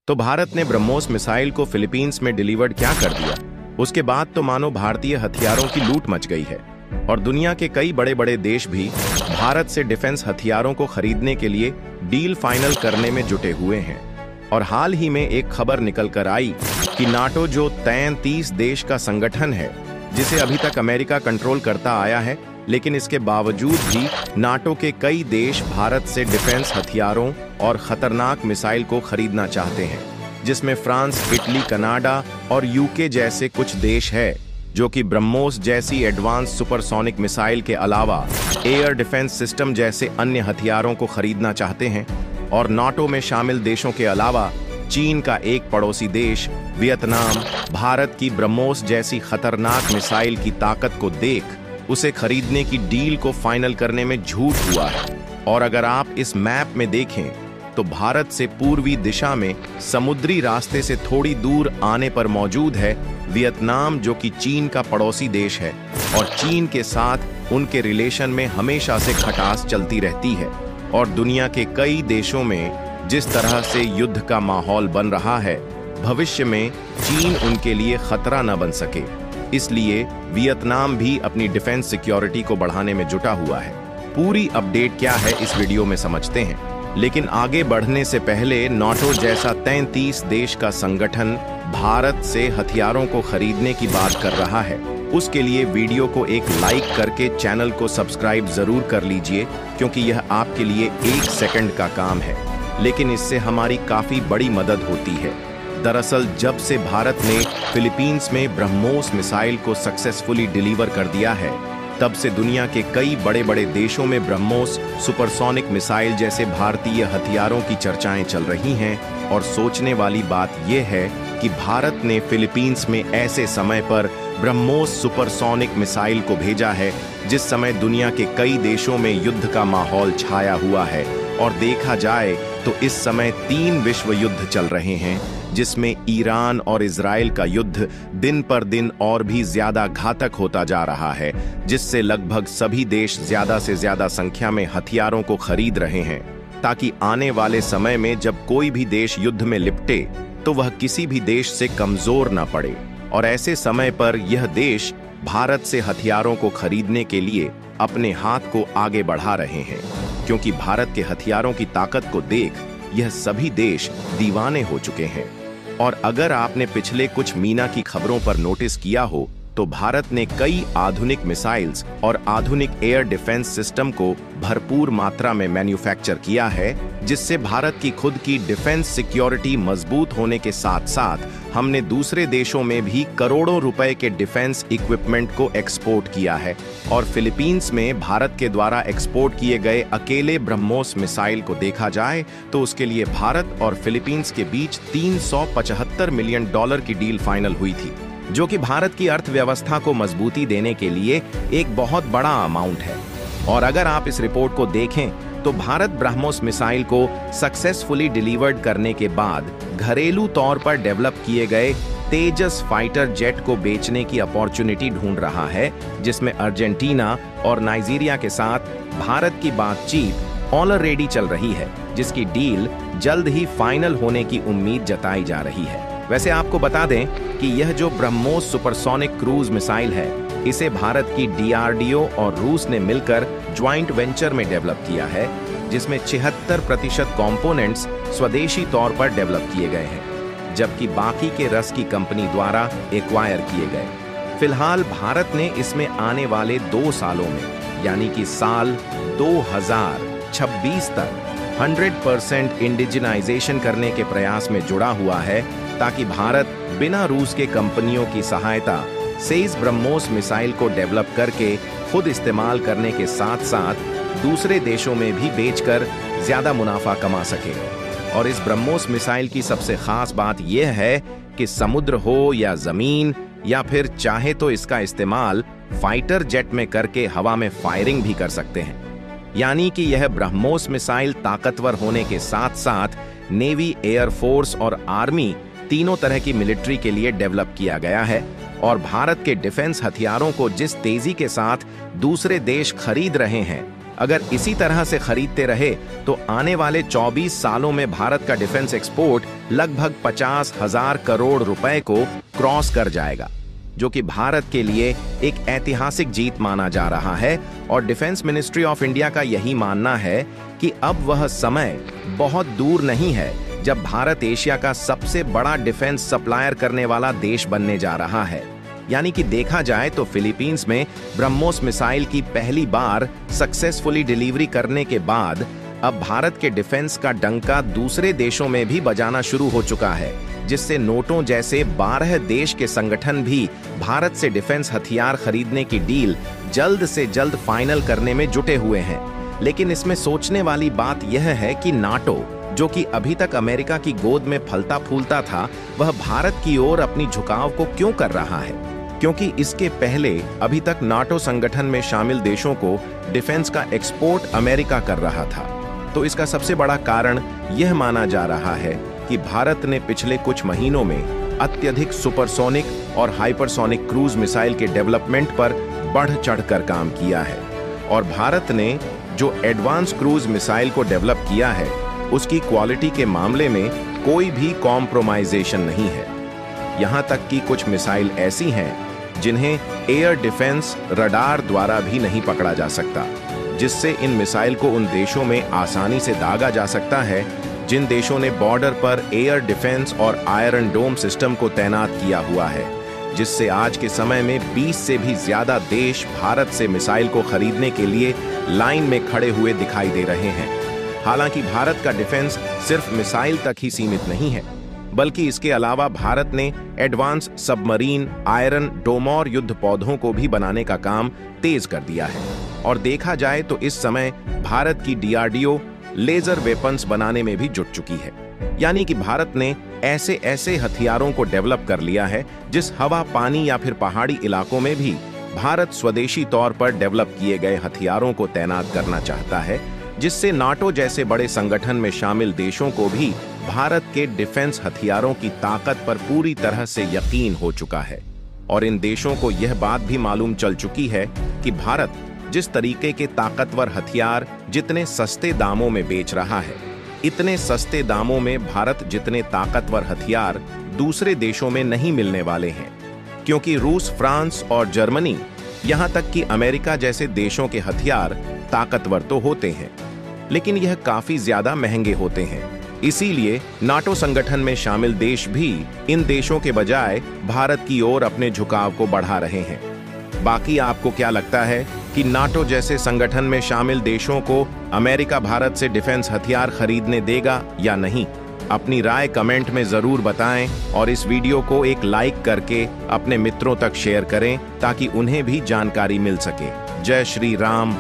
तो भारत ने ब्रह्मोस मिसाइल को फिलीपींस में डिलीवर्ड क्या कर दिया। उसके बाद तो मानो भारतीय हथियारों की लूट मच गई है और दुनिया के कई बड़े बड़े देश भी भारत से डिफेंस हथियारों को खरीदने के लिए डील फाइनल करने में जुटे हुए हैं। और हाल ही में एक खबर निकल कर आई कि नाटो, जो 33 देश का संगठन है जिसे अभी तक अमेरिका कंट्रोल करता आया है, लेकिन इसके बावजूद भी नाटो के कई देश भारत से डिफेंस हथियारों और खतरनाक मिसाइल को खरीदना चाहते हैं, जिसमें फ्रांस, इटली, कनाडा और यूके जैसे कुछ देश है जो कि ब्रह्मोस जैसी एडवांस सुपरसोनिक मिसाइल के अलावा एयर डिफेंस सिस्टम जैसे अन्य हथियारों को खरीदना चाहते हैं। और नाटो में शामिल देशों के अलावा चीन का एक पड़ोसी देश वियतनाम भारत की ब्रह्मोस जैसी खतरनाक मिसाइल की ताकत को देख उसे खरीदने की डील को फाइनल करने में झूठ हुआ है। और अगर आप इस मैप में देखें तो भारत से पूर्वी दिशा में समुद्री रास्ते से थोड़ी दूर आने पर मौजूद है वियतनाम, जो कि चीन का पड़ोसी देश है और चीन के साथ उनके रिलेशन में हमेशा से खटास चलती रहती है। और दुनिया के कई देशों में जिस तरह से युद्ध का माहौल बन रहा है, भविष्य में चीन उनके लिए खतरा न बन सके, इसलिए वियतनाम भी अपनी डिफेंस सिक्योरिटी को बढ़ाने में जुटा हुआ है। पूरी अपडेट क्या है इस वीडियो में समझते हैं, लेकिन आगे बढ़ने से पहले नाटो जैसा 33 देश का संगठन भारत से हथियारों को खरीदने की बात कर रहा है, उसके लिए वीडियो को एक लाइक करके चैनल को सब्सक्राइब जरूर कर लीजिए, क्योंकि यह आपके लिए 1 सेकंड का काम है, लेकिन इससे हमारी काफी बड़ी मदद होती है। दरअसल जब से भारत ने फिलीपींस में ब्रह्मोस मिसाइल को सक्सेसफुली डिलीवर कर दिया है, तब से दुनिया के कई बड़े बड़े देशों में ब्रह्मोस सुपरसोनिक मिसाइल जैसे भारतीय हथियारों की चर्चाएं चल रही हैं। और सोचने वाली बात यह है कि भारत ने फिलीपींस में ऐसे समय पर ब्रह्मोस सुपरसोनिक मिसाइल को भेजा है जिस समय दुनिया के कई देशों में युद्ध का माहौल छाया हुआ है। और देखा जाए तो इस समय 3 विश्व युद्ध चल रहे हैं, जिसमें ईरान और इजराइल का युद्ध दिन पर दिन और भी ज्यादा घातक होता जा रहा है, जिससे लगभग सभी देश ज्यादा से ज्यादा संख्या में हथियारों को खरीद रहे हैं, ताकि आने वाले समय में जब कोई भी देश युद्ध में लिपटे तो वह किसी भी देश से कमजोर न पड़े। और ऐसे समय पर यह देश भारत से हथियारों को खरीदने के लिए अपने हाथ को आगे बढ़ा रहे हैं, क्योंकि भारत के हथियारों की ताकत को देख यह सभी देश दीवाने हो चुके हैं। और अगर आपने पिछले कुछ महीना की खबरों पर नोटिस किया हो तो भारत ने कई आधुनिक मिसाइल्स और आधुनिक एयर डिफेंस सिस्टम को भरपूर मात्रा में मैन्युफैक्चर किया है, जिससे भारत की खुद की डिफेंस सिक्योरिटी मजबूत होने के साथ साथ हमने दूसरे देशों में भी करोड़ों रुपए के डिफेंस इक्विपमेंट को एक्सपोर्ट किया है। और फिलीपींस में भारत के द्वारा एक्सपोर्ट किए गए अकेले ब्रह्मोस मिसाइल को देखा जाए तो उसके लिए भारत और फिलीपींस के बीच $375 मिलियन की डील फाइनल हुई थी, जो कि भारत की अर्थव्यवस्था को मजबूती देने के लिए एक बहुत बड़ा अमाउंट है। और अगर आप इस रिपोर्ट को देखें तो भारत ब्रह्मोस मिसाइल को सक्सेसफुली डिलीवर्ड करने के बाद घरेलू तौर पर डेवलप किए गए तेजस फाइटर जेट को बेचने की अपॉर्चुनिटी ढूंढ रहा है, जिसमें अर्जेंटीना और नाइजीरिया के साथ भारत की बातचीत ऑलरेडी चल रही है, जिसकी डील जल्द ही फाइनल होने की उम्मीद जताई जा रही है। वैसे आपको बता दें कि यह जो ब्रह्मोस सुपरसोनिक क्रूज मिसाइल है, इसे भारत की DRDO और रूस ने मिलकर ज्वाइंट वेंचर में डेवलप किया है, जिसमें 76% कंपोनेंट्स स्वदेशी तौर पर डेवलप किए गए हैं, जबकि बाकी के रस की कंपनी द्वारा एक्वायर किए गए। फिलहाल भारत ने इसमें आने वाले 2 सालों में, यानी कि साल 2026 तक 100% इंडिजिनाइजेशन करने के प्रयास में जुड़ा हुआ है, ताकि भारत बिना रूस के कंपनियों की सहायता से इस ब्रह्मोस मिसाइल को डेवलप करके खुद इस्तेमाल करने के साथ साथ दूसरे देशों में भी बेचकर ज्यादा मुनाफा कमा सके। और इस ब्रह्मोस मिसाइल की सबसे खास बात यह है कि समुद्र हो या जमीन, या फिर चाहे तो इसका इस्तेमाल फाइटर जेट में करके हवा में फायरिंग भी कर सकते हैं। यानी कि यह ब्रह्मोस मिसाइल ताकतवर होने के साथ साथ नेवी, एयरफोर्स और आर्मी तीनों तरह की मिलिट्री के लिए डेवलप किया गया है। और भारत के डिफेंस हथियारों को जिस तेजी के साथ दूसरे देश खरीद रहे हैं, अगर इसी तरह से खरीदते रहे तो आने वाले 24 सालों में भारत का डिफेंस एक्सपोर्ट लगभग 50,000 करोड़ रुपए को क्रॉस कर जाएगा, जो कि भारत के लिए एक ऐतिहासिक जीत माना जा रहा है। और डिफेंस मिनिस्ट्री ऑफ इंडिया का यही मानना है कि अब वह समय बहुत दूर नहीं है जब भारत एशिया का सबसे बड़ा डिफेंस सप्लायर करने वाला देश बनने जा रहा है। यानी कि देखा जाए तो फिलीपींस में ब्रह्मोस मिसाइल की पहली बार सक्सेसफुली डिलीवरी करने के बाद अब भारत के डिफेंस का डंका दूसरे देशों में भी बजाना शुरू हो चुका है, जिससे नोटो जैसे 12 देश के संगठन भी भारत से डिफेंस हथियार खरीदने की डील जल्द से जल्द फाइनल करने में जुटे हुए हैं। लेकिन इसमें सोचने वाली बात यह है कि नाटो, जो कि अभी तक अमेरिका की गोद में फलता फूलता था, वह भारत की ओर अपनी झुकाव को क्यों कर रहा है? क्योंकि इसके पहले अभी तक नाटो संगठन में शामिल देशों को डिफेंस का एक्सपोर्ट अमेरिका कर रहा था। तो इसका सबसे बड़ा कारण यह माना जा रहा है कि भारत ने पिछले कुछ महीनों में अत्यधिक सुपरसोनिक और हाइपरसोनिक क्रूज मिसाइल के डेवलपमेंट पर बढ़ चढ़कर काम किया है। और भारत ने जो एडवांस क्रूज मिसाइल को डेवलप किया है, उसकी क्वालिटी के मामले में कोई भी कॉम्प्रोमाइजेशन नहीं है। यहां तक कि कुछ मिसाइल ऐसी हैं जिन्हें एयर डिफेंस रडार द्वारा भी नहीं पकड़ा जा सकता, जिससे इन मिसाइल को उन देशों में आसानी से दागा जा सकता है जिन देशों ने बॉर्डर पर एयर डिफेंस और आयरन डोम सिस्टम को तैनात किया हुआ है, जिससे आज के समय में 20 से भी ज्यादा देश भारत से मिसाइल को खरीदने के लिए लाइन में खड़े हुए दिखाई दे रहे हैं। हालांकि भारत का डिफेंस सिर्फ मिसाइल तक ही सीमित नहीं है, बल्कि इसके अलावा भारत ने एडवांस सबमरीन, आयरन डोम और युद्ध पौधों को भी बनाने का काम तेज कर दिया है। और देखा जाए तो इस समय भारत की डीआरडीओ लेजर वेपन्स बनाने में भी जुट चुकी है। यानी कि भारत ने ऐसे ऐसे हथियारों को डेवलप कर लिया है जिस हवा, पानी या फिर पहाड़ी इलाकों में भी भारत स्वदेशी तौर पर डेवलप किए गए हथियारों को तैनात करना चाहता है, जिससे नाटो जैसे बड़े संगठन में शामिल देशों को भी भारत के डिफेंस हथियारों की ताकत पर पूरी तरह से यकीन हो चुका है। और इन देशों को यह बात भी मालूम चल चुकी है कि भारत जिस तरीके के ताकतवर हथियार जितने सस्ते दामों में बेच रहा है, इतने सस्ते दामों में भारत जितने ताकतवर हथियार दूसरे देशों में नहीं मिलने वाले हैं। क्योंकि रूस, फ्रांस और जर्मनी, यहां तक कि अमेरिका जैसे देशों के हथियार ताकतवर तो होते हैं, लेकिन यह काफी ज्यादा महंगे होते हैं। इसीलिए नाटो संगठन में शामिल देश भी इन देशों के बजाय भारत की ओर अपने झुकाव को बढ़ा रहे हैं। बाकी आपको क्या लगता है कि नाटो जैसे संगठन में शामिल देशों को अमेरिका भारत से डिफेंस हथियार खरीदने देगा या नहीं? अपनी राय कमेंट में जरूर बताएं और इस वीडियो को एक लाइक करके अपने मित्रों तक शेयर करें ताकि उन्हें भी जानकारी मिल सके। जय श्री राम।